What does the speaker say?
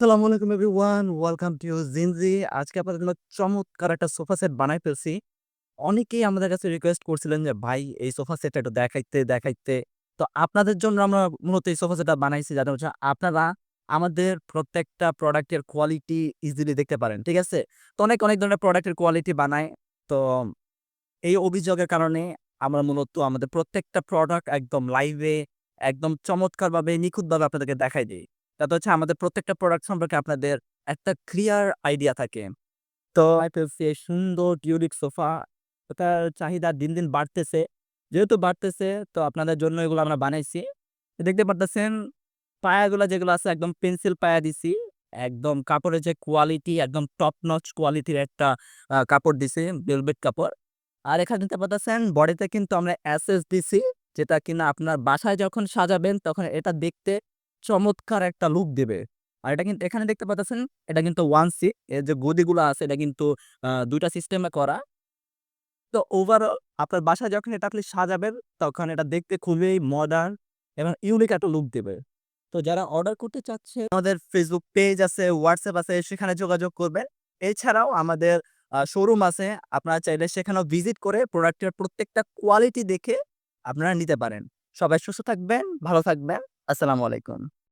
আসসালামু আলাইকুম everyone, welcome to Gen Z. আজকে আপনাদের জন্য চমৎকার একটা সোফা সেট বানাই ফেলছি। অনেকেই আমাদের কাছে রিকোয়েস্ট করছিলেন যে, "ভাই এই সোফা সেটটা একটু দেখাইতে।" তো আপনাদের জন্য আমরা মূলত এই সোফা সেটটা বানাইছি যাতে হচ্ছে আপনারা আমাদের প্রত্যেকটা প্রোডাক্টের কোয়ালিটি ইজিলি দেখতে পারেন। ঠিক আছে? তো অনেক ধরনের প্রোডাক্টের কোয়ালিটি বানায়। তো এই অভিযোগের কারণে আমরা মূলত আমাদের প্রত্যেকটা প্রোডাক্ট একদম লাইভে একদম চমৎকারভাবে নিখুঁতভাবে আপনাদেরকে দেখাই দেই। যাতে হচ্ছে আমাদের প্রত্যেকটা প্রোডাক্ট সম্পর্কে আপনাদের একটা ক্লিয়ার আইডিয়া থাকে। তো ফেলছি এই সুন্দর টিউলিক সোফা। এটার চাহিদা দিন বাড়তেছে। যেহেতু বাড়তেছে তো আপনাদের জন্য এগুলো আমরা বানাইছি। দেখতে পারতেছেন পায়াগুলা যেগুলো আছে একদম পেন্সিল পায়া দিছি। একদম কাপড়ের যে কোয়ালিটি একদম টপ নচ কোয়ালিটির একটা কাপড় দিছি, ভেলভেট কাপড়। আর এখানে দেখতে পারতেছেন বডিতে কিন্তু আমরা এসএস দিছি। যেটা কিনা আপনার বাসায় যখন সাজাবেন তখন এটা দেখতে চমৎকার একটা লুক দিবে। আর এটা কিন্তু এখানে দেখতে পারতেছেন এটা কিন্তু 1 সি এর যে গদিগুলা আছে এটা কিন্তু ২ টা সিস্টেমে করা। তো ওভারঅল আপনার বাসায় যখন এটা আপনি সাজাবেন তখন এটা দেখতে খুবই মডার্ন এবং ইউনিক একটা লুক দিবে। তো যারা অর্ডার করতে চাচ্ছে আমাদের Facebook পেজ আছে, WhatsApp আছে সেখানে যোগাযোগ করবেন। এছাড়াও আমাদের শোরুম আছে। আপনারা চাইলে সেখানেও ভিজিট করে প্রোডাক্টের প্রত্যেকটা কোয়ালিটি দেখে আপনারা নিতে পারেন। সবাই সুস্থ থাকবেন, ভালো থাকবেন। আসসালামু আলাইকুম।